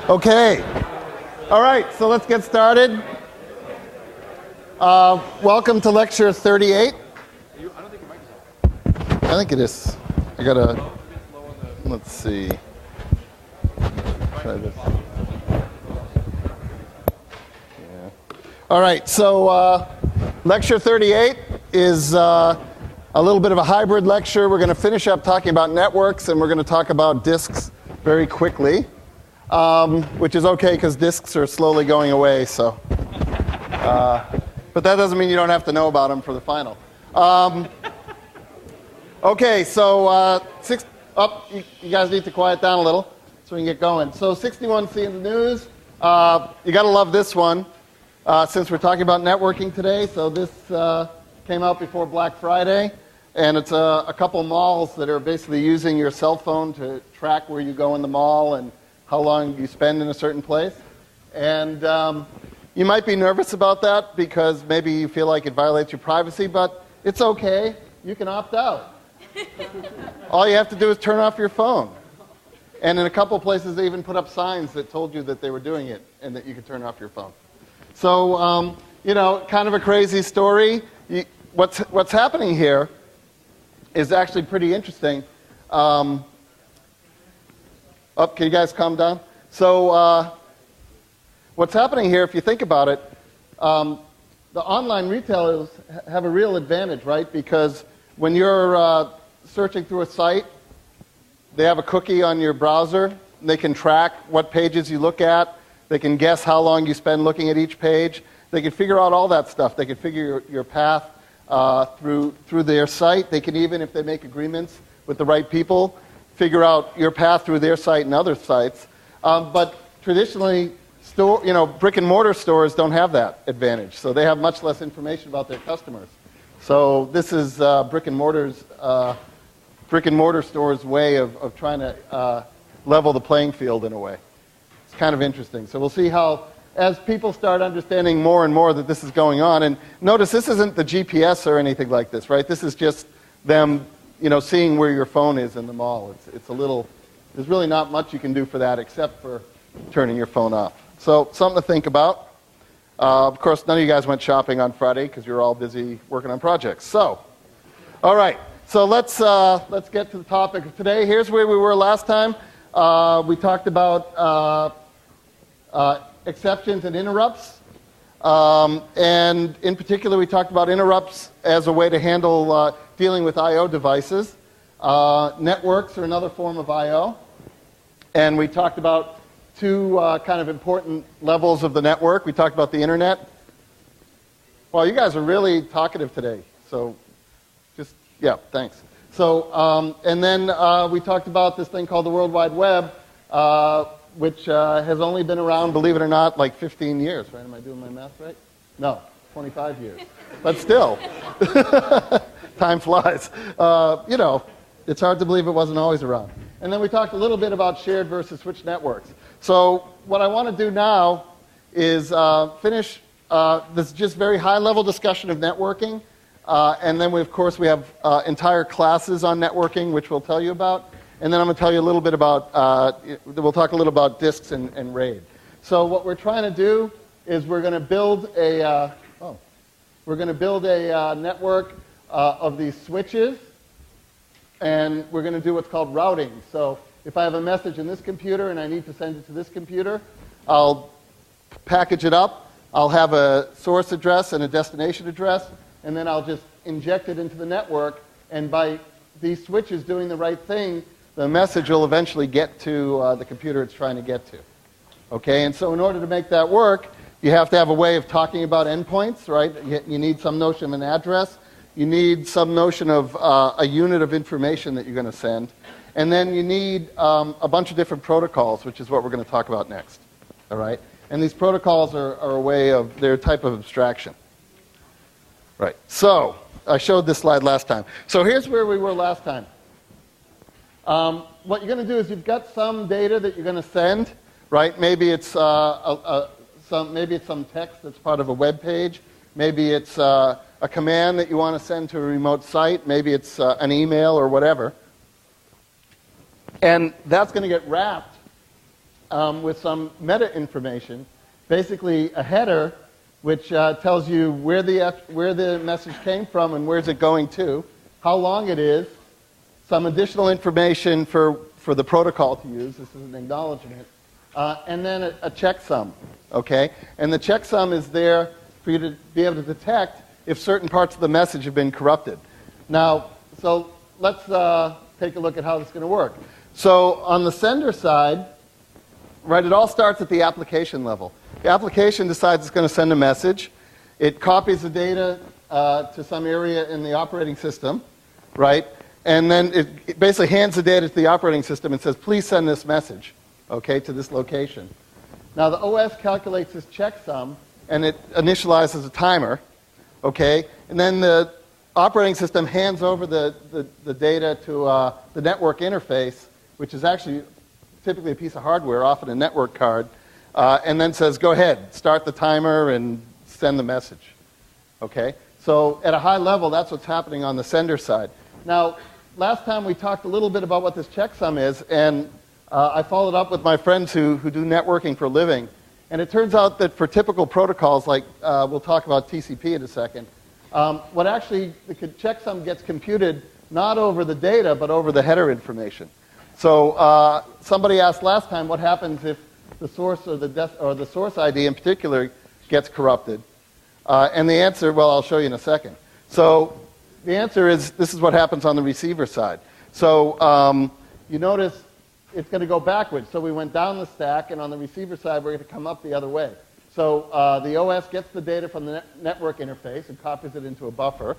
Okay. All right, so let's get started. Welcome to lecture 38. I don't think your mic is on. I think it is. I gotta, let's see. Try this. Yeah. All right, so lecture 38 is a little bit of a hybrid lecture. We're going to finish up talking about networks, and we're going to talk about disks very quickly, which is okay because disks are slowly going away. So, but that doesn't mean you don't have to know about them for the final. Okay, so you guys need to quiet down a little so we can get going. So 61C in the news. You got to love this one since we're talking about networking today. So this came out before Black Friday, and it's a couple malls that are basically using your cell phone to track where you go in the mall and how long you spend in a certain place. And you might be nervous about that because maybe you feel like it violates your privacy, but it's okay. You can opt out. All you have to do is turn off your phone. And in a couple places, they even put up signs that told you that they were doing it and that you could turn off your phone. So, kind of a crazy story. What's happening here is actually pretty interesting. Can you guys calm down? So, what's happening here, if you think about it, the online retailers have a real advantage, right? Because when you're searching through a site, they have a cookie on your browser. They can track what pages you look at. They can guess how long you spend looking at each page. They can figure out all that stuff. They can figure your path through their site. They can even, if they make agreements with the right people, figure out your path through their site and other sites. But traditionally, brick and mortar stores don't have that advantage. So they have much less information about their customers. So this is brick and mortar stores' way of trying to level the playing field in a way. It's kind of interesting. So we'll see how, as people start understanding more and more that this is going on, and notice this isn't the GPS or anything like this, right? This is just them, seeing where your phone is in the mall. It's a little, there's really not much you can do for that except for turning your phone off. So something to think about. Of course, none of you guys went shopping on Friday because you're all busy working on projects. So, all right. So let's get to the topic of today. Here's where we were last time. We talked about exceptions and interrupts. And in particular, we talked about interrupts as a way to handle dealing with I/O devices. Networks are another form of I/O. And we talked about two kind of important levels of the network. We talked about the internet. Well, you guys are really talkative today. So yeah, thanks. So, and then we talked about this thing called the World Wide Web, which has only been around, believe it or not, like 15 years, right? Am I doing my math right? No, 25 years. But still, time flies. It's hard to believe it wasn't always around. And then we talked a little bit about shared versus switched networks. So what I want to do now is finish this just very high-level discussion of networking. And then, of course, we have entire classes on networking, which we'll tell you about. And then I'm going to tell you a little bit about, we'll talk a little about disks and RAID. So what we're trying to do is we're going to build a network of these switches. And we're going to do what's called routing. So if I have a message in this computer and I need to send it to this computer, I'll package it up. I'll have a source address and a destination address. And then I'll just inject it into the network, and by these switches doing the right thing, the message will eventually get to the computer it's trying to get to. Okay, and so in order to make that work, you have to have a way of talking about endpoints, right? You need some notion of an address. You need some notion of a unit of information that you're going to send. And then you need a bunch of different protocols, which is what we're going to talk about next. All right? And these protocols are a way of, they're a type of abstraction. Right. So I showed this slide last time. So here's where we were last time. What you're going to do is you've got some data that you're going to send, right? Maybe it's some text that's part of a web page. Maybe it's a command that you want to send to a remote site. Maybe it's an email or whatever. And that's going to get wrapped with some meta information, basically a header which tells you where the message came from and where's it going to, how long it is, some additional information for the protocol to use. This is an acknowledgement. And then a checksum, okay? And the checksum is there for you to be able to detect if certain parts of the message have been corrupted. Now, so let's take a look at how this is going to work. So on the sender side, right, it all starts at the application level. The application decides it's going to send a message. It copies the data to some area in the operating system, right? And then it basically hands the data to the operating system and says, please send this message, okay, to this location. Now, the OS calculates this checksum, and it initializes a timer, okay? And then the operating system hands over the data to the network interface, which is actually typically a piece of hardware, often a network card, and then says, go ahead, start the timer and send the message, okay? So at a high level, that's what's happening on the sender side. Now, last time we talked a little bit about what this checksum is, and I followed up with my friends who do networking for a living, and it turns out that for typical protocols, like we'll talk about TCP in a second, what actually, the checksum gets computed not over the data, but over the header information. So somebody asked last time what happens if the source or the source ID in particular gets corrupted. And the answer, well, I'll show you in a second. So the answer is this is what happens on the receiver side. So you notice it's going to go backwards. So we went down the stack, and on the receiver side, we're going to come up the other way. So the OS gets the data from the network interface and copies it into a buffer.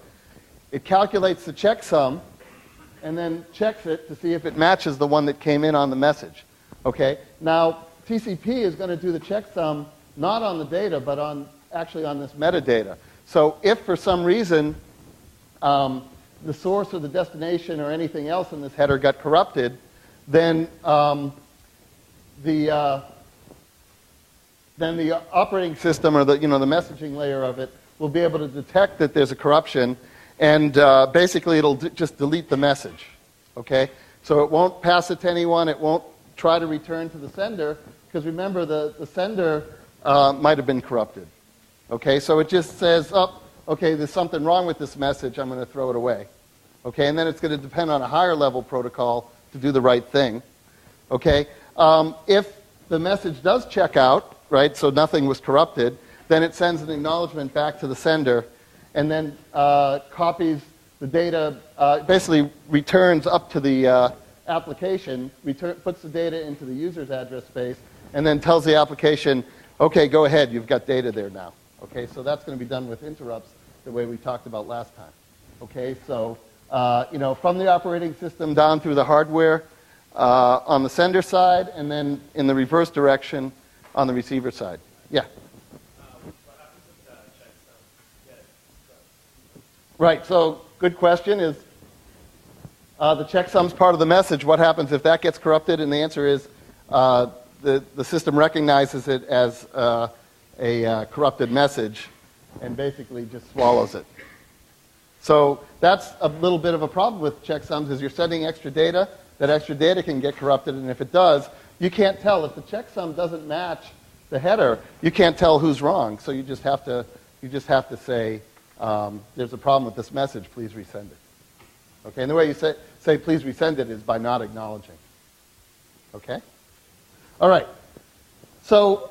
It calculates the checksum and then checks it to see if it matches the one that came in on the message. Okay? Now, TCP is going to do the checksum not on the data, but actually on this metadata. So if for some reason the source or the destination or anything else in this header got corrupted, then the operating system or the messaging layer of it will be able to detect that there's a corruption, and basically it'll just delete the message. Okay, so it won't pass it to anyone. It won't try to return to the sender because remember the sender might have been corrupted. Okay, so it just says, oh, okay, there's something wrong with this message. I'm going to throw it away. Okay, and then it's going to depend on a higher level protocol to do the right thing. Okay, if the message does check out, right, so nothing was corrupted, then it sends an acknowledgement back to the sender and then copies the data, basically returns up to the application, puts the data into the user's address space, and then tells the application, okay, go ahead, you've got data there now. Okay, so that's going to be done with interrupts the way we talked about last time. Okay, so from the operating system down through the hardware on the sender side, and then in the reverse direction on the receiver side. Yeah. What happens if the checksum gets corrupted? Right. So good question. Is the checksum's part of the message? What happens if that gets corrupted? And the answer is the system recognizes it as a corrupted message and basically just swallows it. So that's a little bit of a problem with checksums is you're sending extra data. That extra data can get corrupted, and if it does, you can't tell. If the checksum doesn't match the header, you can't tell who's wrong. So you just have to say, there's a problem with this message, please resend it. Okay, and the way you say please resend it is by not acknowledging. Okay? All right. So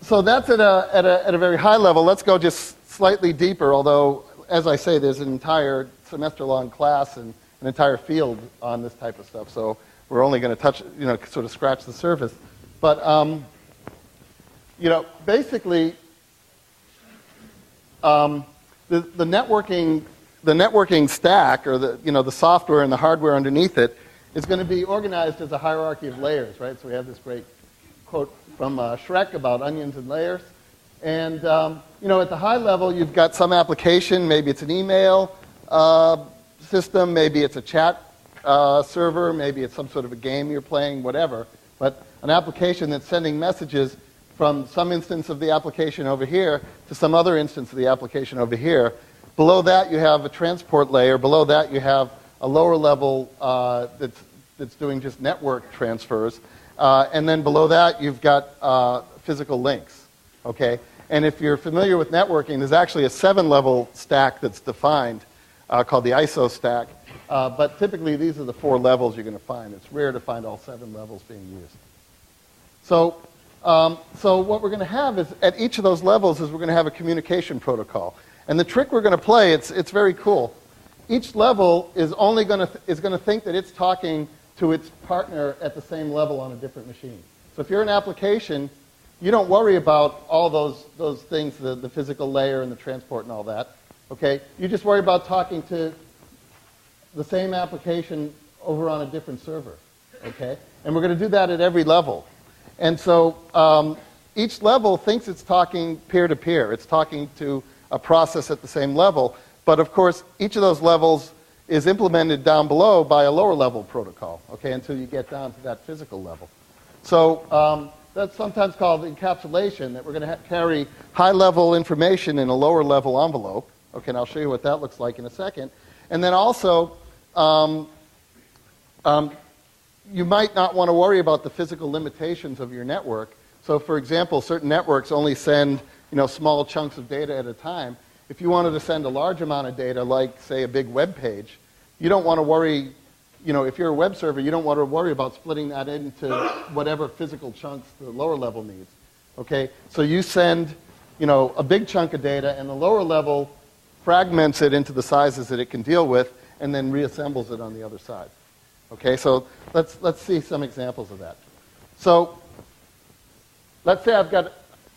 that's at a very high level. Let's go just slightly deeper, although, as I say, there's an entire semester-long class and an entire field on this type of stuff. So we're only going to touch, sort of scratch the surface. But, basically, the networking stack, or the software and the hardware underneath it, is going to be organized as a hierarchy of layers, right? So we have this great quote from Shrek about onions and layers. And, at the high level, you've got some application. Maybe it's an email system. Maybe it's a chat server. Maybe it's some sort of a game you're playing, whatever. But an application that's sending messages from some instance of the application over here to some other instance of the application over here. Below that, you have a transport layer. Below that, you have a lower level that's doing just network transfers. And then below that, you've got physical links. Okay? And if you're familiar with networking, there's actually a 7-level stack that's defined called the ISO stack. But typically, these are the 4 levels you're going to find. It's rare to find all 7 levels being used. So what we're going to have is, at each of those levels, is we're going to have a communication protocol. And the trick we're going to play, it's very cool. Each level is only going to think that it's talking to its partner at the same level on a different machine. So if you're an application, you don't worry about all those things, the physical layer and the transport and all that. Okay? You just worry about talking to the same application over on a different server. Okay? And we're going to do that at every level. And so each level thinks it's talking peer-to-peer. It's talking to a process at the same level. But of course, each of those levels is implemented down below by a lower level protocol, okay, until you get down to that physical level. So that's sometimes called encapsulation, that we're going to carry high-level information in a lower-level envelope. Okay, and I'll show you what that looks like in a second. And then also, you might not want to worry about the physical limitations of your network. So, for example, certain networks only send small chunks of data at a time. If you wanted to send a large amount of data, like, say, a big web page, you don't want to worry, if you're a web server, you don't want to worry about splitting that into whatever physical chunks the lower level needs. Okay? So you send, a big chunk of data, and the lower level fragments it into the sizes that it can deal with, and then reassembles it on the other side. Okay? So let's see some examples of that. So let's say I've got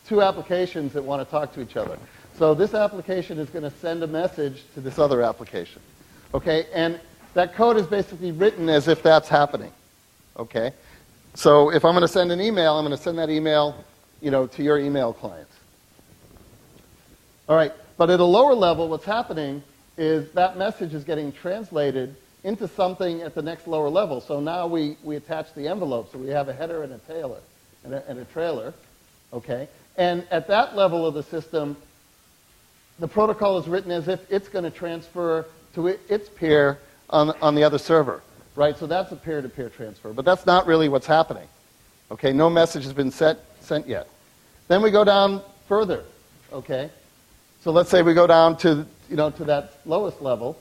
2 applications that want to talk to each other. So this application is going to send a message to this other application. Okay? And that code is basically written as if that's happening. Okay? So if I'm going to send an email, I'm going to send that email, to your email client. All right. But at a lower level, what's happening is that message is getting translated into something at the next lower level. So now we attach the envelope. So we have a header and a trailer, and a trailer. Okay? And at that level of the system, the protocol is written as if it's going to transfer to its peer on the other server, right? So that's a peer-to-peer transfer. But that's not really what's happening. Okay? No message has been sent yet. Then we go down further. Okay? So let's say we go down to that lowest level.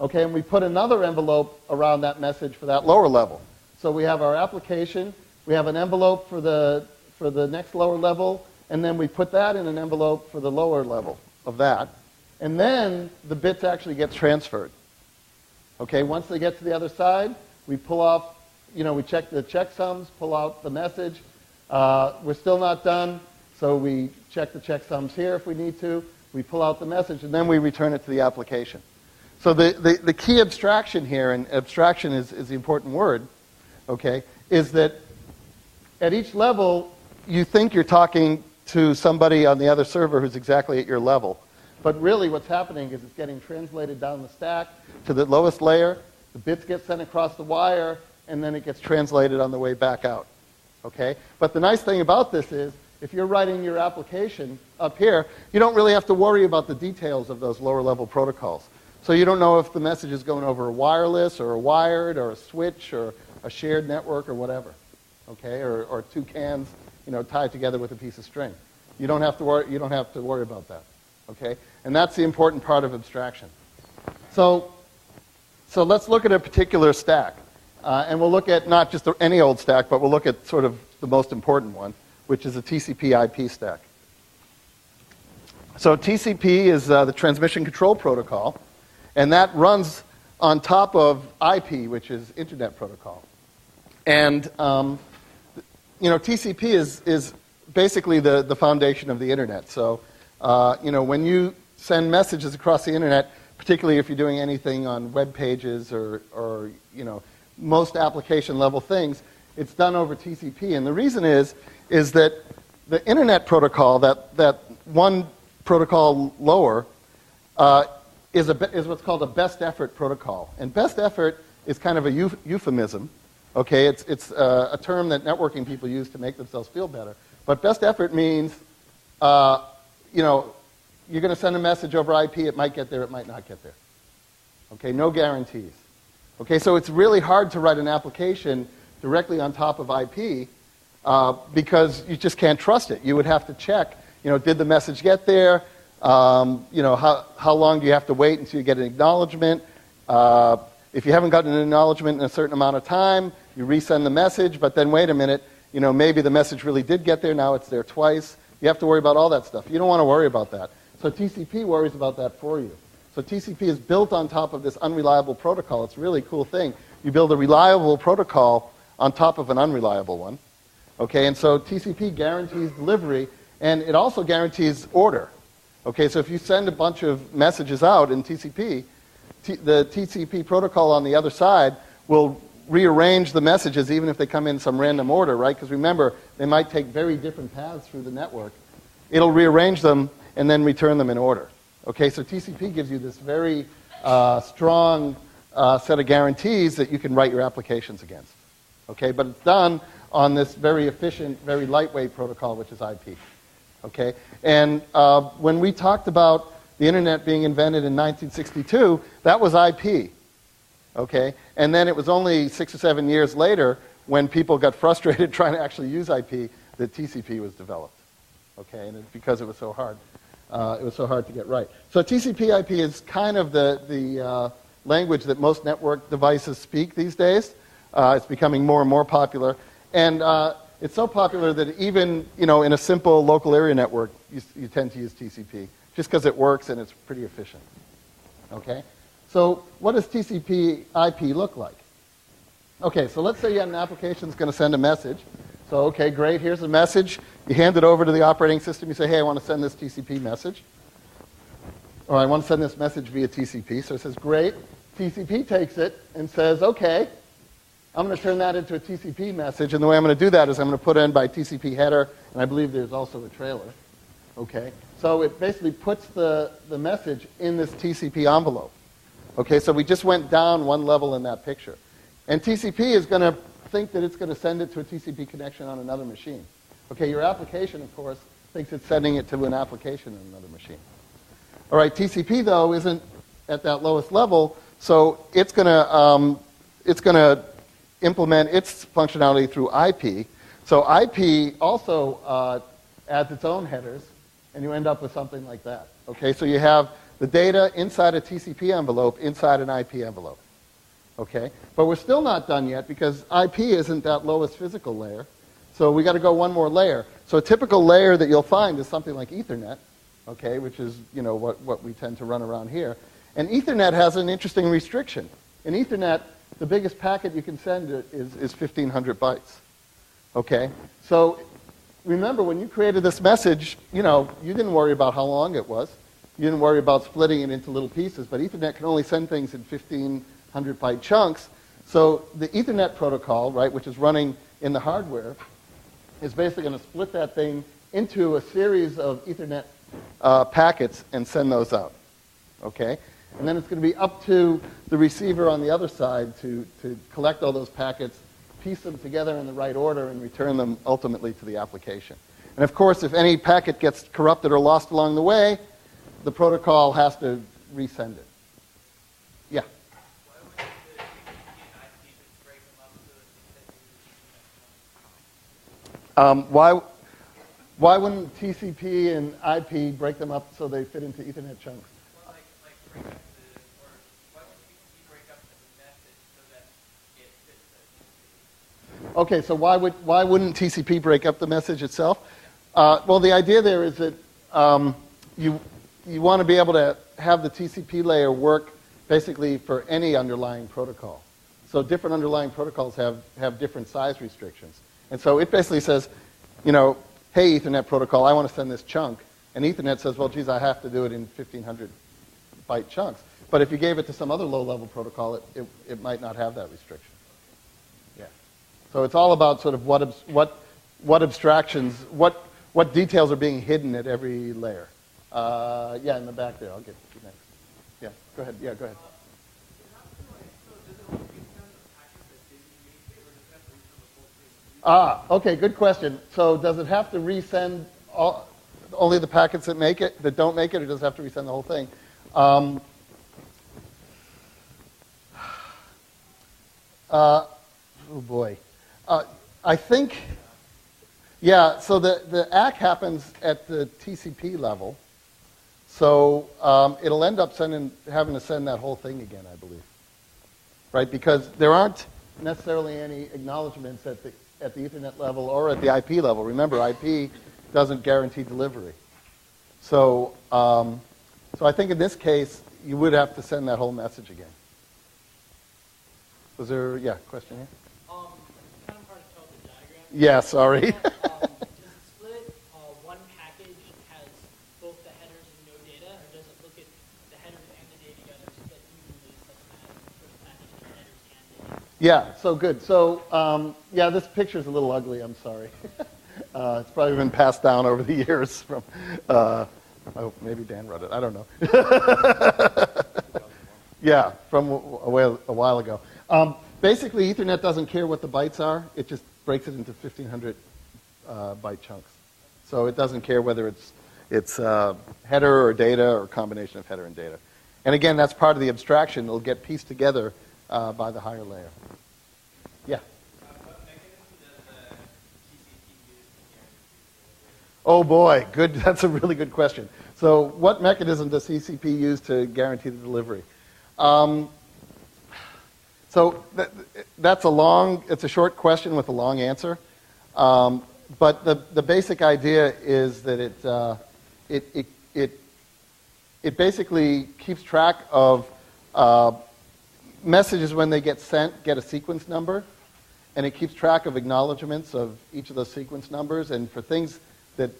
Okay? And we put another envelope around that message for that lower level. So we have our application. We have an envelope for the next lower level. And then we put that in an envelope for the lower level of that. And then the bits actually get transferred. Okay, once they get to the other side, we pull off, we check the checksums, pull out the message. We're still not done, so we check the checksums here if we need to. We pull out the message, and then we return it to the application. So the key abstraction here, and abstraction is the important word, okay, is that at each level, you think you're talking to somebody on the other server who's exactly at your level. But really what's happening is it's getting translated down the stack to the lowest layer, the bits get sent across the wire, and then it gets translated on the way back out. Okay? But the nice thing about this is, if you're writing your application up here, you don't really have to worry about the details of those lower level protocols. So you don't know if the message is going over a wireless or a wired or a switch or a shared network or whatever. Okay? Or 2 cans tied together with a piece of string. You don't have to worry about that. Okay? And that's the important part of abstraction. So let's look at a particular stack. And we'll look at not just any old stack, but we'll look at sort of the most important one, which is a TCP/IP stack. So TCP is the transmission control protocol, and that runs on top of IP, which is Internet Protocol. And TCP is basically the foundation of the Internet. So when you send messages across the Internet, particularly if you're doing anything on web pages or most application level things, it's done over TCP. And the reason is that the Internet Protocol, that one protocol lower, is what's called a best effort protocol. And best effort is kind of a euphemism. Okay, it's a term that networking people use to make themselves feel better. But best effort means, you're going to send a message over IP. It might get there. It might not get there. Okay, no guarantees. Okay, so it's really hard to write an application directly on top of IP because you just can't trust it. You would have to check, did the message get there? How long do you have to wait until you get an acknowledgement? If you haven't gotten an acknowledgement in a certain amount of time, you resend the message, but then wait a minute, maybe the message really did get there, now it's there twice. You have to worry about all that stuff. You don't want to worry about that. So TCP worries about that for you. So TCP is built on top of this unreliable protocol. It's a really cool thing. You build a reliable protocol on top of an unreliable one. Okay, and so TCP guarantees delivery, and it also guarantees order. Okay, so if you send a bunch of messages out in TCP, the TCP protocol on the other side will rearrange the messages even if they come in some random order, right? Because remember, they might take very different paths through the network. It'll rearrange them and then return them in order. Okay, so TCP gives you this very strong set of guarantees that you can write your applications against. Okay, but it's done on this very efficient, very lightweight protocol, which is IP. Okay, and when we talked about the internet being invented in 1962, that was IP. Okay, and then it was only 6 or 7 years later when people got frustrated trying to actually use IP that TCP was developed. Okay, and because it was so hard. It was so hard to get right. So TCP/IP is kind of the language that most network devices speak these days. It's becoming more and more popular, and it's so popular that even in a simple local area network, you tend to use TCP just because it works and it's pretty efficient. Okay, so what does TCP/IP look like? Okay, so let's say you have an application that's going to send a message. So, okay, great, here's the message. You hand it over to the operating system. You say, hey, I want to send this TCP message. Or I want to send this message via TCP. So it says, great. TCP takes it and says, okay, I'm going to turn that into a TCP message. And the way I'm going to do that is I'm going to put in by TCP header, and I believe there's also a trailer. Okay, so it basically puts the message in this TCP envelope. Okay, so we just went down one level in that picture. And TCP is going to think that it's going to send it to a TCP connection on another machine. Okay, your application, of course, thinks it's sending it to an application on another machine. All right, TCP, though, isn't at that lowest level, so it's going to implement its functionality through IP. So IP also adds its own headers, and you end up with something like that. Okay, so you have the data inside a TCP envelope inside an IP envelope. Okay, but we're still not done yet because IP isn't that lowest physical layer. So we got to go one more layer. So a typical layer that you'll find is something like Ethernet, okay, which is what we tend to run around here. And Ethernet has an interesting restriction. In Ethernet, the biggest packet you can send is 1,500 bytes. Okay, so remember when you created this message, you didn't worry about how long it was. You didn't worry about splitting it into little pieces. But Ethernet can only send things in 1,500 byte chunks. So the Ethernet protocol, right, which is running in the hardware, is basically going to split that thing into a series of Ethernet packets and send those out. Okay? And then it's going to be up to the receiver on the other side to collect all those packets, piece them together in the right order, and return them ultimately to the application. And of course, if any packet gets corrupted or lost along the way, the protocol has to resend it. Yeah? Why wouldn't TCP and IP break them up so they fit into Ethernet chunks? Well, break up why wouldn't TCP break up the message so that it fits the TCP? Okay, so why wouldn't TCP break up the message itself? Well, the idea there is that you want to be able to have the TCP layer work basically for any underlying protocol. So different underlying protocols have different size restrictions. And so it basically says, hey, Ethernet protocol, I want to send this chunk. And Ethernet says, well, geez, I have to do it in 1,500 byte chunks. But if you gave it to some other low-level protocol, it might not have that restriction. Yeah. So it's all about sort of what abstractions, what details are being hidden at every layer. Yeah, in the back there. I'll get to you next. Yeah, go ahead. Yeah, go ahead. Okay, good question. So does it have to resend only the packets that don't make it, or does it have to resend the whole thing? Oh boy. I think, yeah, so the ACK happens at the TCP level. So it'll end up having to send that whole thing again, I believe. Right? Because there aren't necessarily any acknowledgments at the Ethernet level or at the IP level. Remember, IP doesn't guarantee delivery. So, so I think in this case, you would have to send that whole message again. Was there, yeah, question here? Kind of hard to tell the diagram. Yeah, sorry. Does it split one package has both the headers and no data, or does it look at the headers and the data together split evenly such that the first package has headers and data? Yeah, so good. So, yeah, this picture's a little ugly, I'm sorry. It's probably been passed down over the years from, oh, maybe Dan wrote it, I don't know. Yeah, from a while ago. Basically, Ethernet doesn't care what the bytes are. It just breaks it into 1,500 byte chunks. So it doesn't care whether it's header or data or a combination of header and data. And again, that's part of the abstraction. It'll get pieced together by the higher layer. Yeah? What mechanism does the TCP use to guarantee? Oh boy, good. That's a really good question. So what mechanism does TCP use to guarantee the delivery? So that's it's a short question with a long answer. But the basic idea is that it basically keeps track of messages when they get sent, get a sequence number, and it keeps track of acknowledgments of each of those sequence numbers, and for things and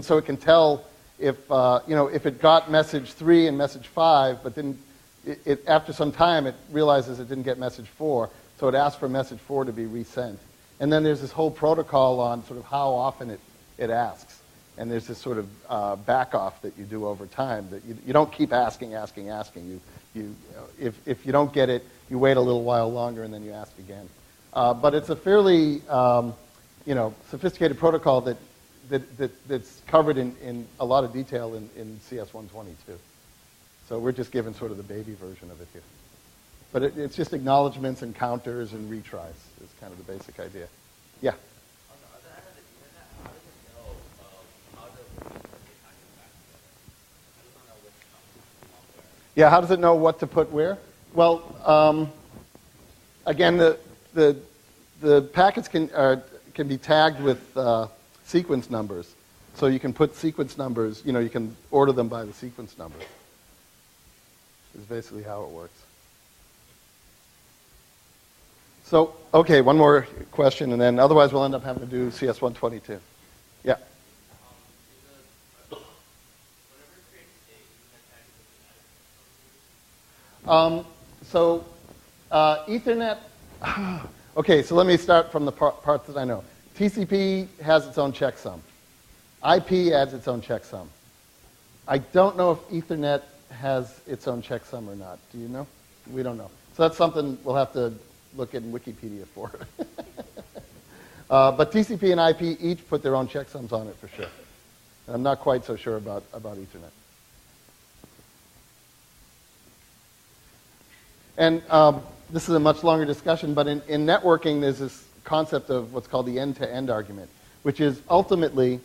so it can tell if if it got message 3 and message 5, but didn't. After some time, it realizes it didn't get message 4, so it asks for message 4 to be resent. And then there's this whole protocol on sort of how often it asks. And there's this sort of back off that you do over time, that you don't keep asking. If you don't get it, you wait a little while longer, and then you ask again. But it's a fairly sophisticated protocol that's covered in a lot of detail in CS122. So we're just given sort of the baby version of it here. But it's just acknowledgments and counters and retries is kind of the basic idea. Yeah? On the other hand of the internet, how does it know how to put the packets back together? How does it know which comes off where? Yeah, how does it know what to put where? Well, again, the packets can be tagged with sequence numbers. So you can put sequence numbers, you can order them by the sequence number. Is basically how it works. So, okay, one more question, and then otherwise we'll end up having to do CS122. Yeah? Ethernet, okay, so let me start from the parts that I know. TCP has its own checksum. IP adds its own checksum. I don't know if Ethernet has its own checksum or not. Do you know? We don't know. So that's something we'll have to look in Wikipedia for. But TCP and IP each put their own checksums on it for sure. And I'm not quite so sure about Ethernet. And this is a much longer discussion, but in networking there's this concept of what's called the end-to-end argument, which is ultimately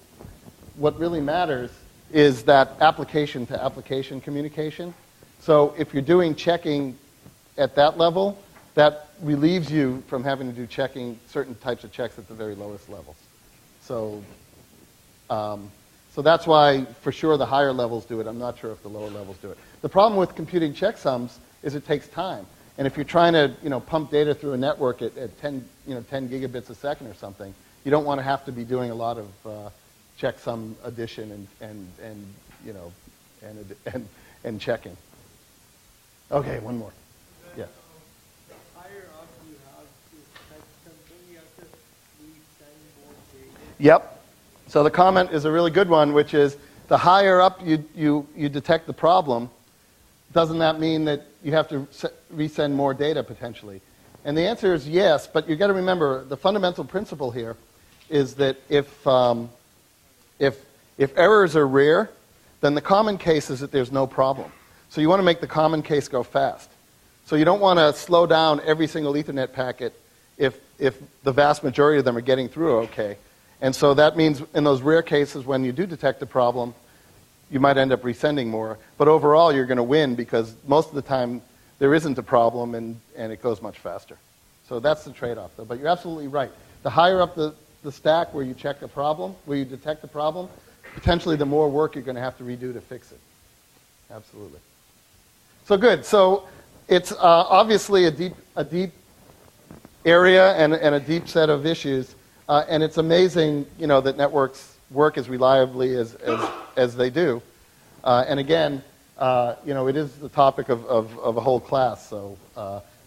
what really matters is that application-to-application communication. So if you're doing checking at that level, that relieves you from having to do certain types of checks at the very lowest levels. So, so that's why, for sure, the higher levels do it. I'm not sure if the lower levels do it. The problem with computing checksums is it takes time. And if you're trying to, pump data through a network at 10 gigabits a second or something, you don't want to have to be doing a lot of checksum addition and checking. Okay, one more. Yeah. The higher up you have to type something, you have to resend more data. Yep. So the comment is a really good one, which is the higher up you detect the problem, doesn't that mean that you have to resend more data potentially? And the answer is yes, but you've got to remember the fundamental principle here is that if errors are rare, then the common case is that there's no problem. So you want to make the common case go fast. So you don't want to slow down every single Ethernet packet if if the vast majority of them are getting through okay. And so that means in those rare cases when you do detect a problem, you might end up resending more. But overall, you're going to win because most of the time there isn't a problem and it goes much faster. So that's the trade-off, though. But you're absolutely right. The higher up the stack where you check a problem, where you detect a problem, potentially the more work you're going to have to redo to fix it. Absolutely. So good. So it's obviously a deep area and a deep set of issues. And it's amazing, that networks work as reliably as they do. And again, it is the topic of a whole class. So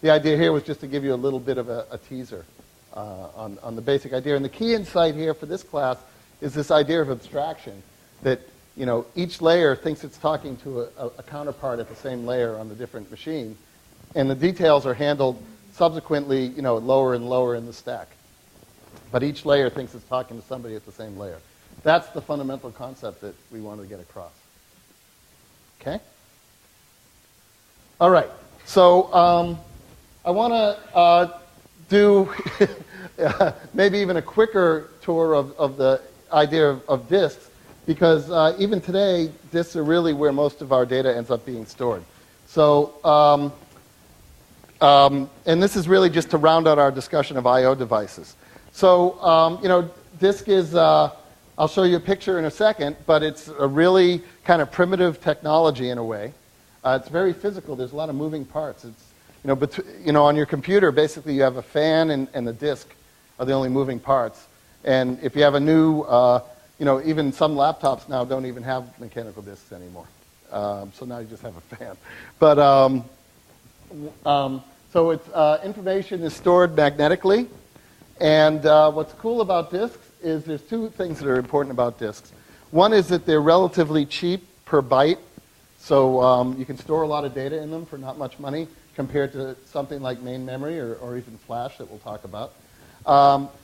the idea here was just to give you a little bit of a teaser on the basic idea. And the key insight here for this class is this idea of abstraction, that each layer thinks it's talking to a counterpart at the same layer on the different machine, and the details are handled subsequently, lower and lower in the stack. But each layer thinks it's talking to somebody at the same layer. That's the fundamental concept that we wanted to get across. Okay? All right. So I want to do maybe even a quicker tour of the idea of disks, because even today, disks are really where most of our data ends up being stored. So, and this is really just to round out our discussion of I/O devices. So, disk is, I'll show you a picture in a second, but it's a really kind of primitive technology in a way. It's very physical. There's a lot of moving parts. It's, on your computer, basically you have a fan and the disk are the only moving parts. And if you have a new, even some laptops now don't even have mechanical disks anymore. So now you just have a fan. But, so it's, information is stored magnetically. And what's cool about disks is there's two things that are important about disks. One is that they're relatively cheap per byte. So you can store a lot of data in them for not much money compared to something like main memory or even flash that we'll talk about.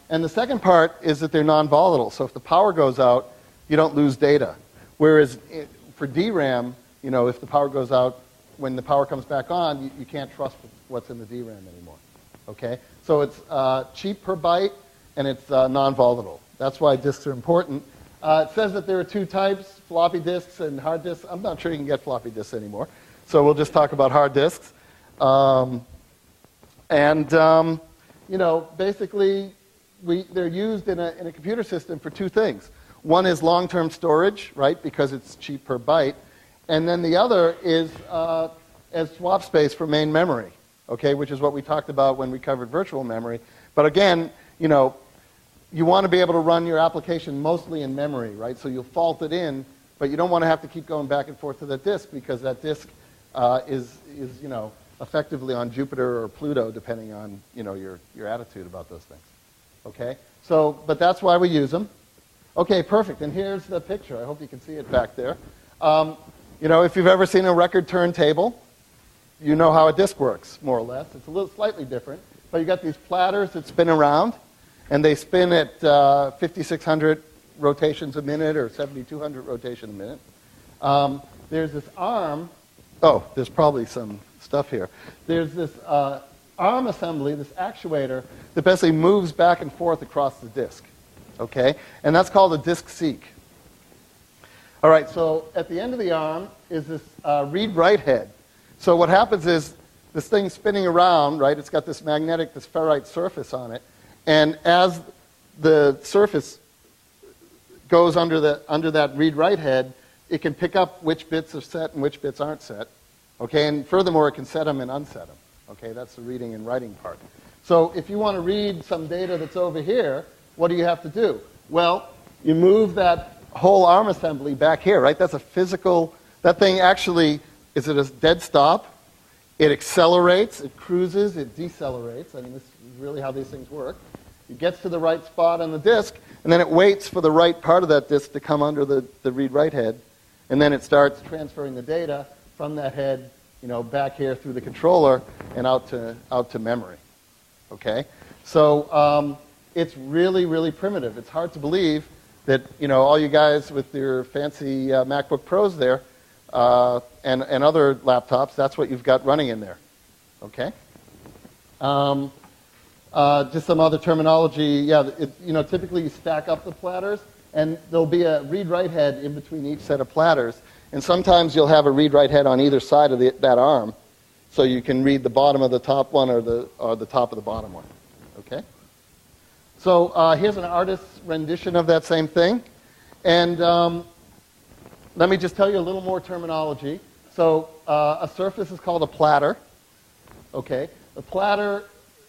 And the second part is that they're non-volatile. So if the power goes out, you don't lose data. Whereas for DRAM, if the power goes out, when the power comes back on, you can't trust what's in the DRAM anymore. Okay? So it's cheap per byte, and it's non-volatile. That's why disks are important. It says that there are two types, floppy disks and hard disks. I'm not sure you can get floppy disks anymore. So we'll just talk about hard disks. Basically, they're used in a computer system for two things. One is long-term storage, right, because it's cheap per byte. And then the other is as swap space for main memory, okay, which is what we talked about when we covered virtual memory. But again, you want to be able to run your application mostly in memory, right? So you'll fault it in, but you don't want to have to keep going back and forth to that disk because that disk is effectively on Jupiter or Pluto, depending on your attitude about those things. Okay, so but that's why we use them. Okay, perfect. And here's the picture. I hope you can see it back there. If you've ever seen a record turntable, you know how a disk works, more or less. It's a little slightly different, but you got these platters that spin around, and they spin at 5,600 rotations a minute or 7,200 rotations a minute. There's this arm. Oh, there's probably some stuff here. There's this arm assembly, this actuator, that basically moves back and forth across the disk. Okay? And that's called a disk seek. All right, so at the end of the arm is this read-write head. So what happens is this thing's spinning around, right? It's got this ferrite surface on it. And as the surface goes under that read-write head, it can pick up which bits are set and which bits aren't set. Okay, and furthermore, it can set them and unset them. Okay, that's the reading and writing part. So if you want to read some data that's over here, what do you have to do? Well, you move that whole arm assembly back here, right? That's a physical, that thing actually is at a dead stop. It accelerates, it cruises, it decelerates. I mean, this is really how these things work. It gets to the right spot on the disk, and then it waits for the right part of that disk to come under the read-write head, and then it starts transferring the data from that head, back here through the controller and out to memory. Okay, so it's really, really primitive. It's hard to believe that all you guys with your fancy MacBook Pros there and other laptops, that's what you've got running in there. Okay. Just some other terminology. Yeah, typically you stack up the platters, and there'll be a read-write head in between each set of platters. And sometimes you'll have a read-write head on either side of that arm, so you can read the bottom of the top one or the top of the bottom one. Okay? So here's an artist's rendition of that same thing. And let me just tell you a little more terminology. So a surface is called a platter. Okay? The platter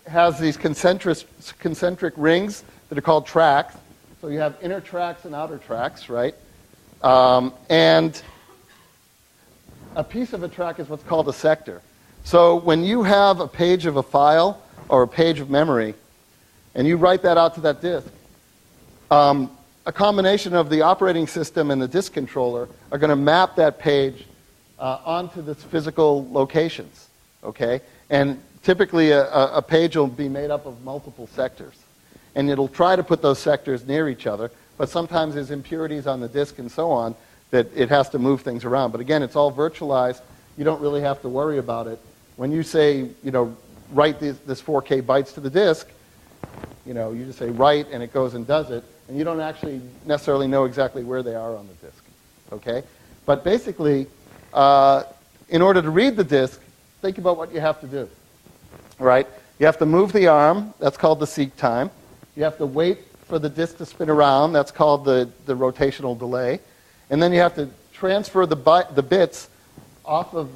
has these concentric rings that are called tracks. So you have inner tracks and outer tracks, right? And a piece of a track is what's called a sector. So when you have a page of a file or a page of memory, and you write that out to that disk, a combination of the operating system and the disk controller are going to map that page onto the physical locations, okay? And typically a page will be made up of multiple sectors. And it'll try to put those sectors near each other, but sometimes there's impurities on the disk and so on that it has to move things around. But again, it's all virtualized. You don't really have to worry about it. When you say, write this 4K bytes to the disk, you just say write, and it goes and does it, and you don't actually necessarily know exactly where they are on the disk, okay? But basically, in order to read the disk, think about what you have to do, right? You have to move the arm. That's called the seek time. You have to wait for the disk to spin around. That's called the rotational delay. And then you have to transfer the bits off of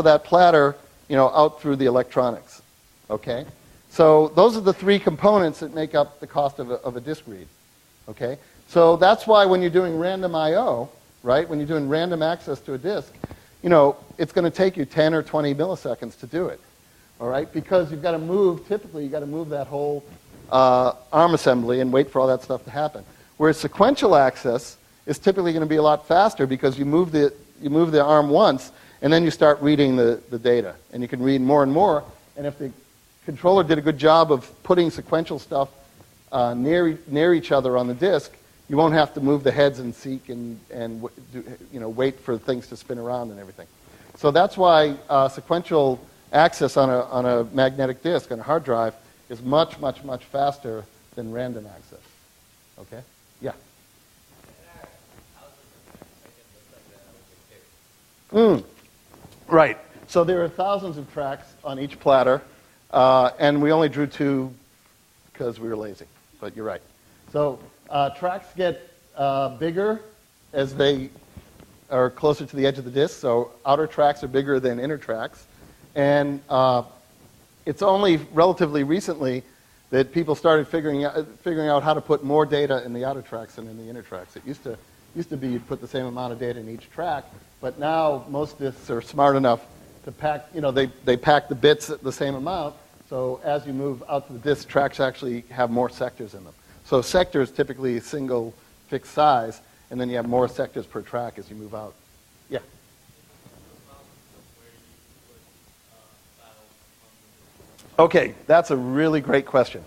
that platter, out through the electronics, okay? So those are the three components that make up the cost of a disk read, okay? So that's why when you're doing random I/O, right, when you're doing random access to a disk, it's going to take you 10 or 20 milliseconds to do it, all right? Because you've got to move, typically you've got to move that whole ARM assembly and wait for all that stuff to happen. Whereas sequential access is typically going to be a lot faster because you move the ARM once, and then you start reading the data. And you can read more and more, and if the controller did a good job of putting sequential stuff near each other on the disk, you won't have to move the heads and seek and wait for things to spin around and everything. So that's why sequential access on a magnetic disk, on a hard drive, is much, much, much faster than random access. Okay? Yeah? Right. So there are thousands of tracks on each platter, and we only drew 2 because we were lazy, but you're right. So tracks get bigger as they are closer to the edge of the disk, so outer tracks are bigger than inner tracks. And it's only relatively recently that people started figuring out how to put more data in the outer tracks than in the inner tracks. It used to be you'd put the same amount of data in each track, but now most disks are smart enough to pack, they pack the bits at the same amount, so as you move out to the disk, tracks actually have more sectors in them. So sectors typically single fixed size, and then you have more sectors per track as you move out. Yeah? Okay, that's a really great question.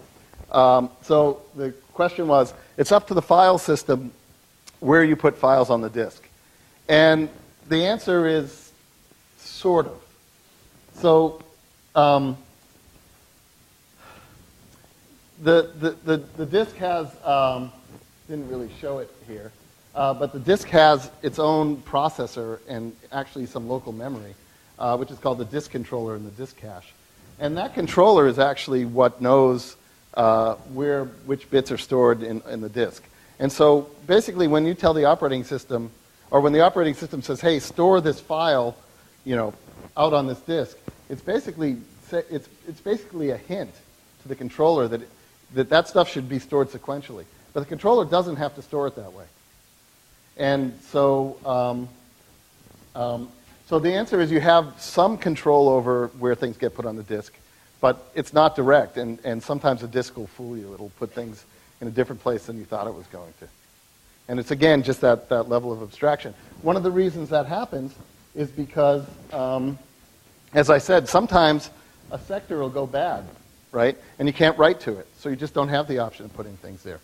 So the question was, it's up to the file system where you put files on the disk. And the answer is sort of. So the disk has, didn't really show it here, but the disk has its own processor and actually some local memory, which is called the disk controller and the disk cache. And that controller is actually what knows which bits are stored in the disk. And so basically when you tell the operating system, or when the operating system says, hey, store this file, out on this disk, it's basically a hint to the controller that stuff should be stored sequentially. But the controller doesn't have to store it that way. And so so the answer is you have some control over where things get put on the disk, but it's not direct, and sometimes the disk will fool you. It'll put things in a different place than you thought it was going to. And it's, again, just that level of abstraction. One of the reasons that happens is because, as I said, sometimes a sector will go bad, right? And you can't write to it, so you just don't have the option of putting things there.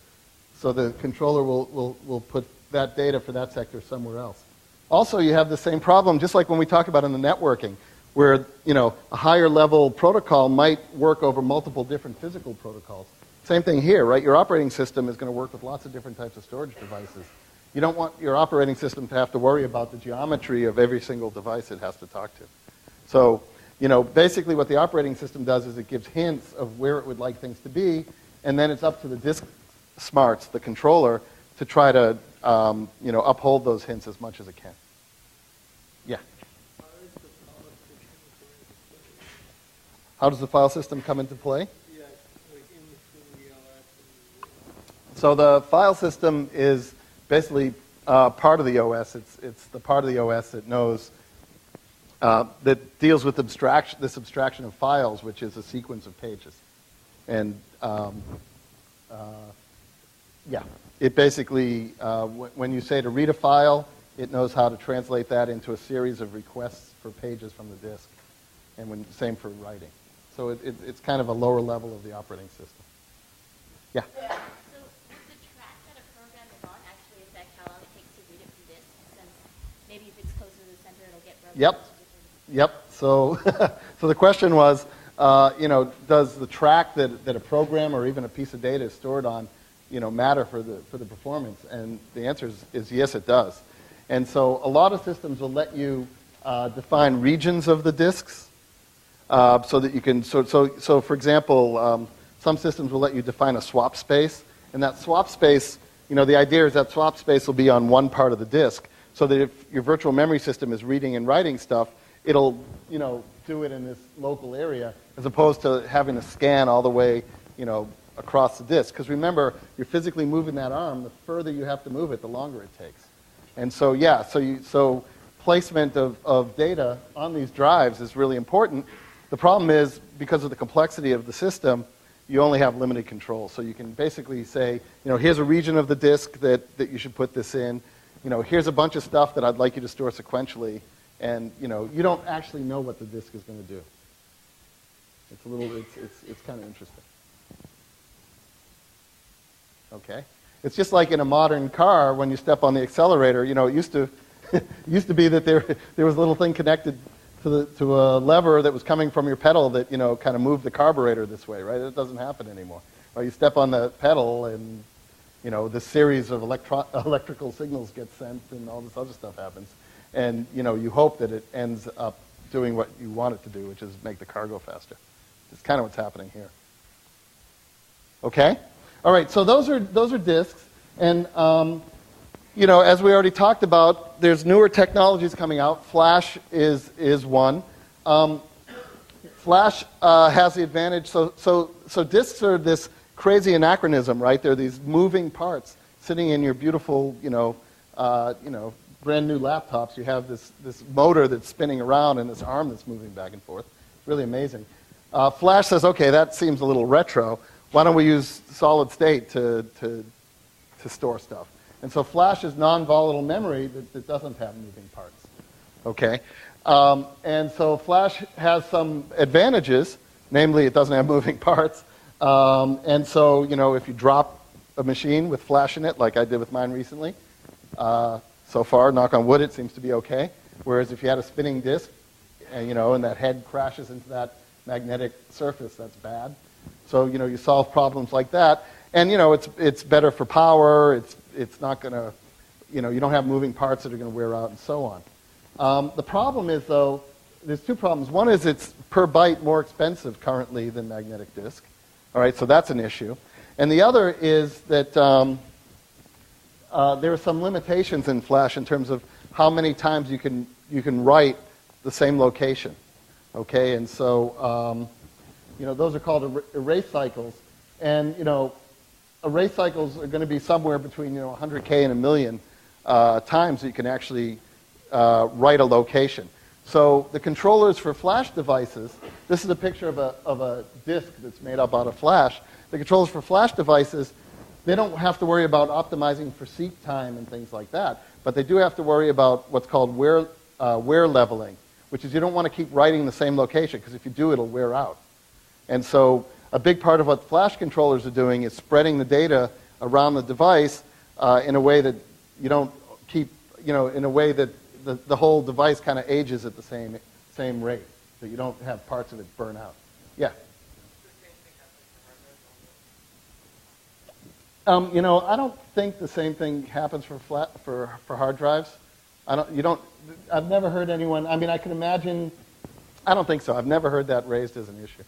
So the controller will put that data for that sector somewhere else. Also, you have the same problem, just like when we talk about in the networking. where, you know, a higher level protocol might work over multiple different physical protocols. Same thing here, right? Your operating system is going to work with lots of different types of storage devices. You don't want your operating system to have to worry about the geometry of every single device it has to talk to. So, you know, basically what the operating system does is it gives hints of where it would like things to be, and then it's up to the disk smarts, the controller, to try to, you know, uphold those hints as much as it can. Yeah? How does the file system come into play? Yeah, like in between the OS and the... So the file system is basically part of the OS. It's the part of the OS that knows, that deals with this abstraction of files, which is a sequence of pages. And yeah, it basically, when you say to read a file, it knows how to translate that into a series of requests for pages from the disk. And same for writing. So it's kind of a lower level of the operating system. Yeah? So would the track that a program is on actually affect how long it takes to read it from disk? Since maybe if it's closer to the center, it'll get broken. Yep. So, so the question was, you know, does the track that a program or even a piece of data is stored on, you know, matter for the performance? And the answer is yes, it does. And so a lot of systems will let you define regions of the disks, so that you can. So for example, some systems will let you define a swap space, and that swap space, you know, the idea is that swap space will be on one part of the disk, so that if your virtual memory system is reading and writing stuff, it'll, you know, do it in this local area, as opposed to having to scan all the way, you know, across the disk. Because remember, you're physically moving that arm. The further you have to move it, the longer it takes. And so, yeah, so placement of data on these drives is really important. The problem is, because of the complexity of the system, you only have limited control. So you can basically say, you know, here's a region of the disk that you should put this in. You know, here's a bunch of stuff that I'd like you to store sequentially. And, you know, you don't actually know what the disk is going to do. It's a little, it's kind of interesting. Okay? It's just like in a modern car, when you step on the accelerator, you know, it used to be that there was a little thing connected to a lever that was coming from your pedal that, you know, kind of moved the carburetor this way, right? It doesn't happen anymore. Or you step on the pedal and, you know, this series of electrical signals get sent and all this other stuff happens. And, you know, you hope that it ends up doing what you want it to do, which is make the car go faster. It's kind of what's happening here. Okay? All right, so those are disks. And, you know, as we already talked about, there's newer technologies coming out. Flash is one. Flash has the advantage. So disks are this crazy anachronism, right? They're these moving parts sitting in your beautiful, you know, brand new laptops. You have this motor that's spinning around and this arm that's moving back and forth. It's really amazing. Flash says, okay, that seems a little retro. Why don't we use solid state to store stuff? And so Flash is non-volatile memory that doesn't have moving parts. Okay? And so Flash has some advantages, namely it doesn't have moving parts. And so, you know, if you drop a machine with Flash in it, like I did with mine recently, so far, knock on wood, it seems to be okay. Whereas if you had a spinning disk, and, you know, and that head crashes into that magnetic surface, that's bad. So, you know, you solve problems like that. And, you know, it's better for power. It's not going to, you know, you don't have moving parts that are going to wear out and so on. The problem is, though, there's two problems. One is it's per byte more expensive currently than magnetic disk. All right, so that's an issue. And the other is that there are some limitations in Flash in terms of how many times you can write the same location. Okay, and so you know, those are called erase cycles, and you know, erase cycles are going to be somewhere between, you know, 100K and 1 million times that you can actually write a location. So the controllers for Flash devices, this is a picture of a disk that's made up out of Flash. The controllers for Flash devices, they don't have to worry about optimizing for seek time and things like that, but they do have to worry about what's called wear leveling, which is you don't want to keep writing the same location, because if you do, it'll wear out. And so a big part of what Flash controllers are doing is spreading the data around the device in a way that you don't keep, you know, in a way that the whole device kind of ages at the same rate. so you don't have parts of it burn out. Yeah. You know, I don't think the same thing happens for hard drives. I've never heard anyone, I mean, I can imagine, I don't think so. I've never heard that raised as an issue.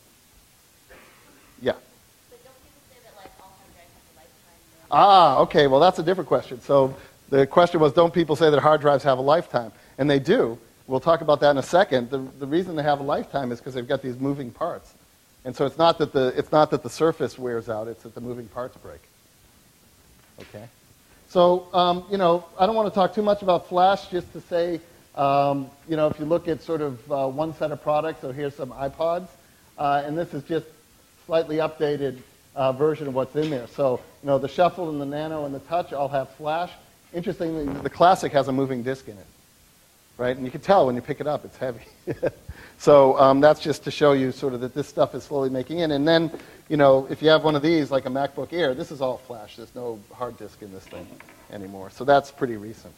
Yeah. But don't people say that like all hard drives have a lifetime? Ah, okay, well that's a different question. So the question was, don't people say that hard drives have a lifetime? And they do. We'll talk about that in a second. The reason they have a lifetime is because they've got these moving parts. And so it's not that the surface wears out, it's that the moving parts break. Okay? So, you know, I don't want to talk too much about flash, just to say, you know, if you look at sort of one set of products, so here's some iPods, and this is just slightly updated version of what's in there. So, you know, the Shuffle and the Nano and the Touch all have flash. Interestingly, the Classic has a moving disk in it, right? And you can tell when you pick it up, it's heavy. So that's just to show you sort of that this stuff is slowly making in. And then, you know, if you have one of these, like a MacBook Air, this is all flash. There's no hard disk in this thing anymore. So that's pretty recent.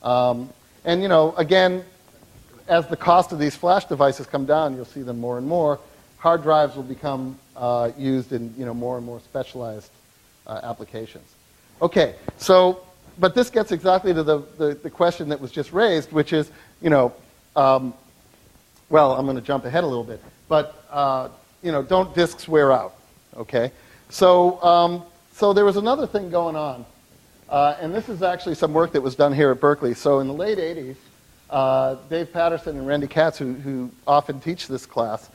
And, you know, again, as the cost of these flash devices come down, you'll see them more and more. Hard drives will become used in, you know, more and more specialized applications. Okay, so, but this gets exactly to the question that was just raised, which is, you know, well, I'm going to jump ahead a little bit, but, you know, don't disks wear out, okay? So, so there was another thing going on, and this is actually some work that was done here at Berkeley. So in the late 80s, Dave Patterson and Randy Katz, who often teach this class,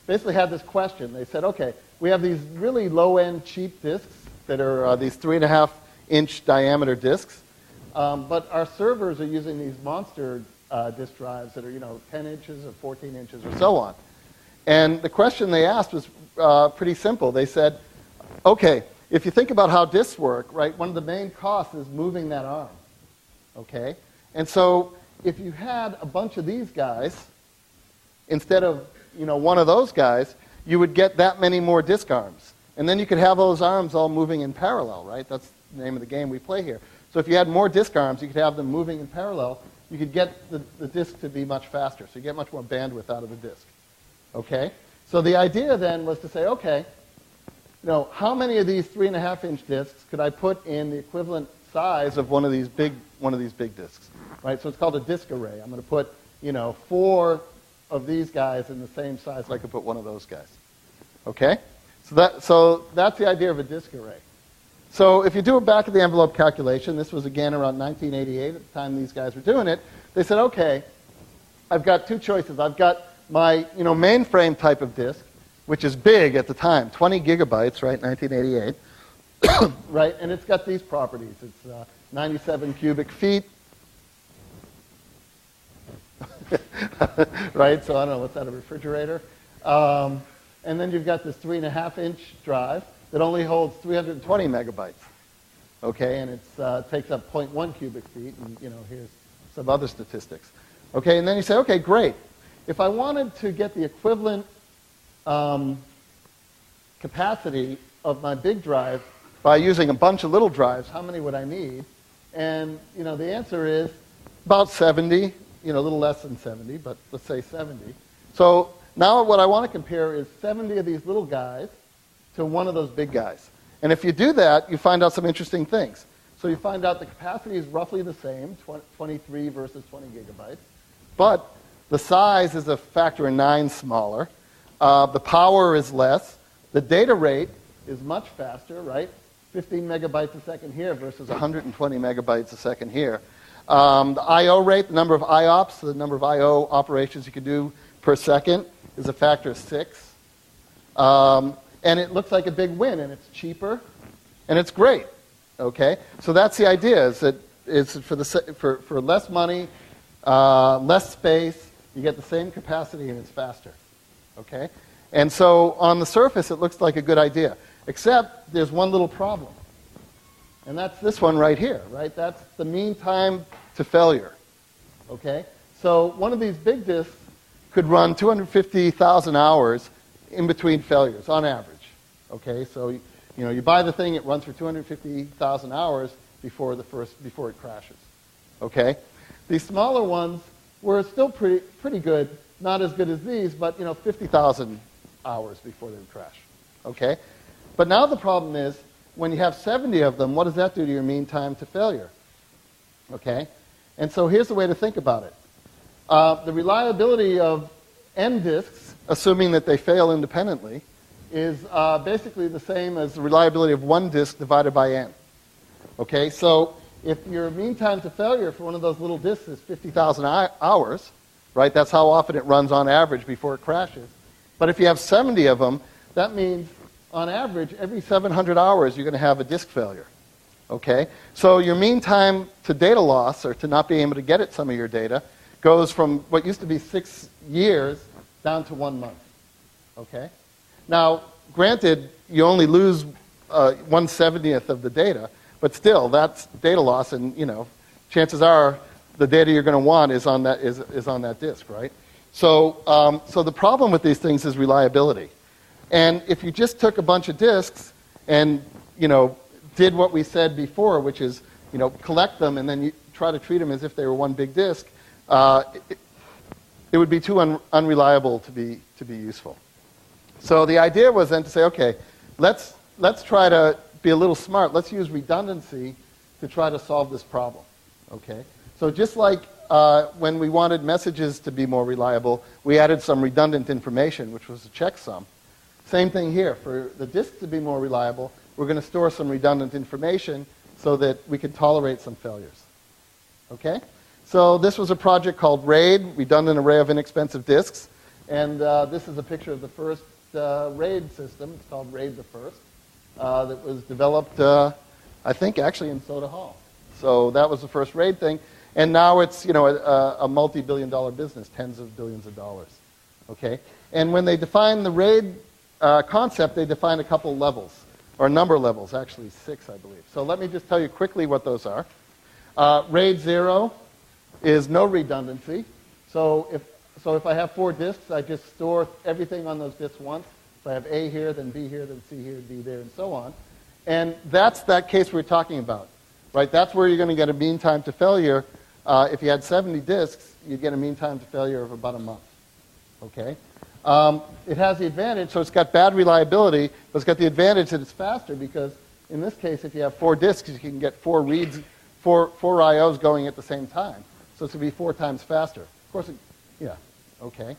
basically had this question. They said, okay, we have these really low-end cheap disks that are these 3.5-inch diameter disks, but our servers are using these monster disk drives that are, you know, 10 inches or 14 inches or so on. And the question they asked was pretty simple. They said, okay, if you think about how disks work, right, one of the main costs is moving that arm, okay? And so if you had a bunch of these guys, instead of, you know, one of those guys, you would get that many more disk arms. And then you could have those arms all moving in parallel, right? That's the name of the game we play here. So if you had more disk arms, you could have them moving in parallel. You could get the disk to be much faster. So you get much more bandwidth out of the disk. Okay? So the idea then was to say, okay, you know, how many of these 3.5-inch disks could I put in the equivalent size of one of these big disks? Right? So it's called a disk array. I'm going to put, you know, 4 of these guys in the same size I could put one of those guys. Okay? So that's the idea of a disk array. So if you do a back-of-the-envelope calculation, this was again around 1988 at the time these guys were doing it, they said, okay, I've got two choices. I've got my, you know, mainframe type of disk, which is big at the time, 20 gigabytes, right, 1988, right, and it's got these properties. It's 97 cubic feet, right, so I don't know, what's that, a refrigerator? And then you've got this 3.5-inch drive that only holds 320 megabytes, okay, and it takes up 0.1 cubic feet, and, you know, here's some other statistics. Okay, and then you say, okay, great. If I wanted to get the equivalent capacity of my big drive by using a bunch of little drives, how many would I need? And, you know, the answer is about 70, you know, a little less than 70, but let's say 70. So now what I want to compare is 70 of these little guys to one of those big guys. And if you do that, you find out some interesting things. So you find out the capacity is roughly the same, 23 versus 20 gigabytes, but the size is a factor of 9 smaller. The power is less. The data rate is much faster, right? 15 megabytes a second here versus 120 megabytes a second here. The I.O. rate, the number of IOPS, the number of I.O. operations you can do per second, is a factor of 6. And it looks like a big win, and it's cheaper, and it's great. Okay, so that's the idea: is that it's for less money, less space, you get the same capacity, and it's faster. Okay, and so on the surface, it looks like a good idea, except there's one little problem, and that's this one right here. Right, that's the mean time to failure. Okay, so one of these big disks could run 250,000 hours in between failures on average. Okay, so you know, you buy the thing, it runs for 250,000 hours before it crashes. Okay, these smaller ones were still pretty good, not as good as these, but 50,000 hours before they would crash. Okay? But now the problem is, when you have 70 of them, what does that do to your mean time to failure? Okay? And so here's the way to think about it. The reliability of n disks, assuming that they fail independently, is basically the same as the reliability of one disk divided by n. Okay? So if your mean time to failure for one of those little disks is 50,000 hours, right? That's how often it runs on average before it crashes. But if you have 70 of them, that means on average, every 700 hours, you're going to have a disk failure. Okay? So your mean time to data loss, or to not being able to get at some of your data, goes from what used to be 6 years down to 1 month. Okay? Now, granted, you only lose 1/70th of the data, but still, that's data loss, and chances are the data you're going to want is on that disk, right? So, so the problem with these things is reliability. And if you just took a bunch of disks and, did what we said before, which is, collect them and then you try to treat them as if they were one big disk, it would be too unreliable to be useful. So the idea was then to say, okay, let's try to be a little smart. Let's use redundancy to try to solve this problem. Okay? So just like when we wanted messages to be more reliable, we added some redundant information, which was a checksum. Same thing here. For the disk to be more reliable, we're going to store some redundant information so that we can tolerate some failures. Okay? So this was a project called RAID, Redundant Array of Inexpensive Disks. And this is a picture of the first RAID system. It's called RAID the First. That was developed, I think, actually in Soda Hall. So that was the first RAID thing. And now it's, a multi-billion-dollar business, tens of billions of dollars. Okay? And when they define the RAID concept, they define a couple levels, or number levels, actually 6, I believe. So let me just tell you quickly what those are. RAID 0 is no redundancy. So if I have 4 disks, I just store everything on those disks once. If I have A here, then B here, then C here, D there, and so on. And that's that case we're talking about, right? That's where you're going to get a mean time to failure. If you had 70 disks, you'd get a mean time to failure of about a month. Okay? It has the advantage, so it's got bad reliability, but it's got the advantage that it's faster because in this case, if you have 4 disks, you can get 4 reads, 4 IOs going at the same time. So it's going to be 4 times faster. Of course, yeah, okay.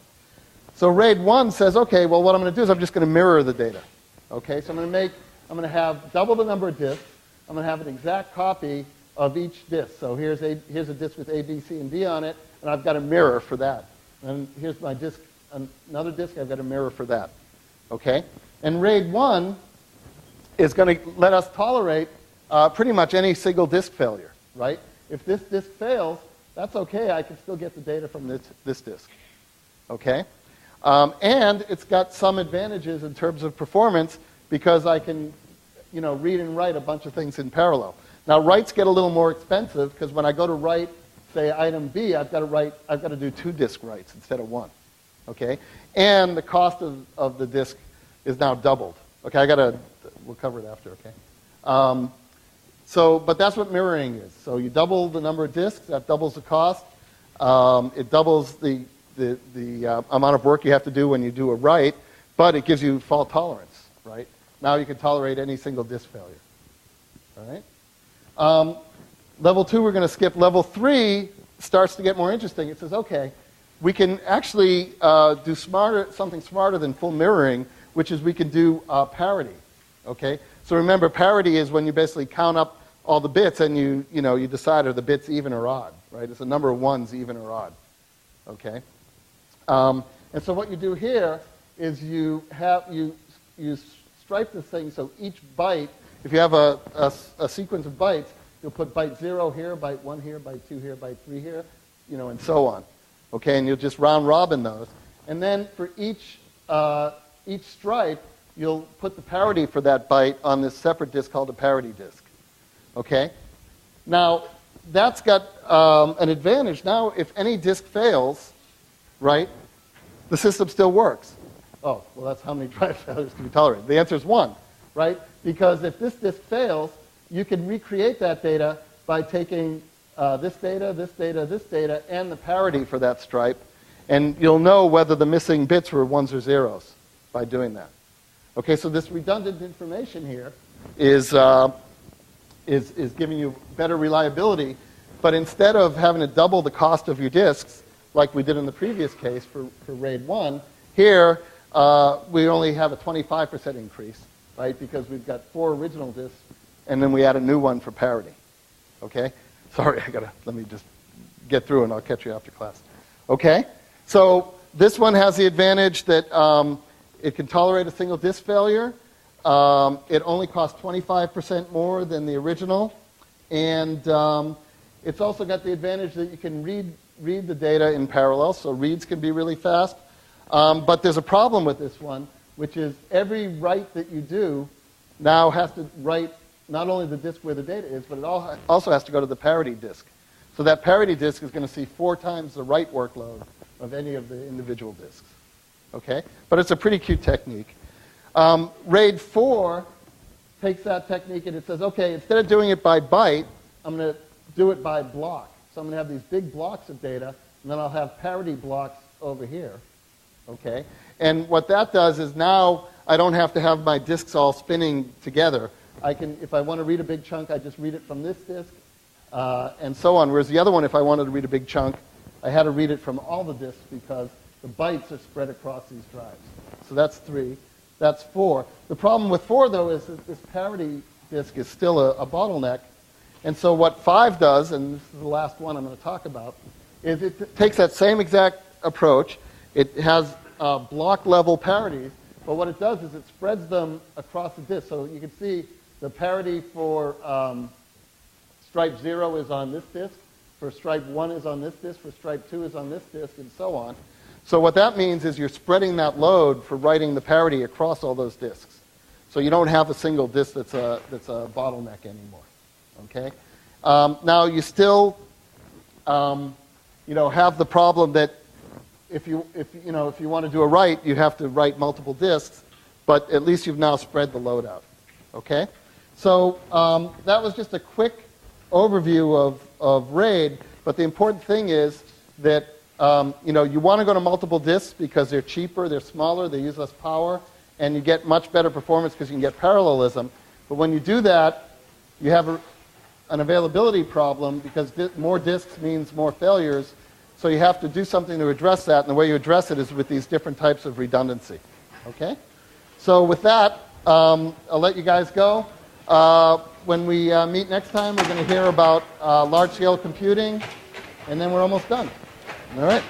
So RAID 1 says, okay, well, what I'm going to do is I'm just going to mirror the data. Okay, so I'm going to have double the number of disks. I'm going to have an exact copy of each disk. So here's a disk with A, B, C, and D on it, and I've got a mirror for that. And here's my disk, another disk, I've got a mirror for that. Okay? And RAID 1 is going to let us tolerate pretty much any single disk failure, right? If this disk fails, that's okay. I can still get the data from this disk. Okay? And it's got some advantages in terms of performance because I can, read and write a bunch of things in parallel. Now, writes get a little more expensive because when I go to write, say, item B, I've got to do 2 disk writes instead of 1. Okay? And the cost of the disk is now doubled. Okay, we'll cover it after, okay? But that's what mirroring is. So you double the number of disks, that doubles the cost. It doubles the amount of work you have to do when you do a write, but it gives you fault tolerance, right? Now you can tolerate any single disk failure. All right? Level 2 we're going to skip. Level 3 starts to get more interesting. It says, okay, we can actually do something smarter than full mirroring, which is we can do parity. Okay? So remember, parity is when you basically count up all the bits and you decide are the bits even or odd, right? It's a number of ones, even or odd. Okay? And so what you do here is you stripe this thing so each byte, if you have a sequence of bytes, you'll put byte 0 here, byte 1 here, byte 2 here, byte 3 here, and so on. Okay, and you'll just round robin those. And then for each stripe, you'll put the parity for that byte on this separate disk called a parity disk. Okay? Now, that's got an advantage. Now, if any disk fails, right, the system still works. Oh, well, that's how many drive failures can be tolerated. The answer is 1, right? Because if this disk fails, you can recreate that data by taking this data, this data, this data, and the parity for that stripe. And you'll know whether the missing bits were ones or zeros by doing that. Okay, so this redundant information here is giving you better reliability. But instead of having to double the cost of your disks, like we did in the previous case for RAID 1, here we only have a 25% increase, right? Because we've got 4 original disks, and then we add a new one for parity. Okay? Sorry, let me just get through, and I'll catch you after class. Okay? So this one has the advantage that it can tolerate a single disk failure. It only costs 25% more than the original. And it's also got the advantage that you can read the data in parallel, so reads can be really fast. But there's a problem with this one, which is every write that you do now has to write not only the disk where the data is, but it also has to go to the parity disk. So that parity disk is going to see 4 times the write workload of any of the individual disks. Okay? But it's a pretty cute technique. RAID 4 takes that technique and it says, okay, instead of doing it by byte, I'm going to do it by block. So I'm going to have these big blocks of data, and then I'll have parity blocks over here. Okay? And what that does is now I don't have to have my disks all spinning together. I can, if I want to read a big chunk, I just read it from this disk, and so on. Whereas the other one, if I wanted to read a big chunk, I had to read it from all the disks because the bytes are spread across these drives. So that's 3. That's 4. The problem with 4, though, is that this parity disk is still a bottleneck. And so what 5 does, and this is the last one I'm going to talk about, is it takes that same exact approach. It has block-level parities, but what it does is it spreads them across the disk. So you can see the parity for stripe 0 is on this disk, for stripe 1 is on this disk, for stripe 2 is on this disk, and so on. So what that means is you're spreading that load for writing the parity across all those disks. So you don't have a single disk that's a bottleneck anymore. Okay? Now you still have the problem that if you want to do a write, you have to write multiple disks, but at least you've now spread the load out. Okay? So that was just a quick overview of RAID, but the important thing is that you want to go to multiple disks because they're cheaper, they're smaller, they use less power, and you get much better performance because you can get parallelism. But when you do that, you have an availability problem because more disks means more failures. So you have to do something to address that, and the way you address it is with these different types of redundancy. Okay? So with that, I'll let you guys go. When we meet next time, we're going to hear about large-scale computing, and then we're almost done. All right.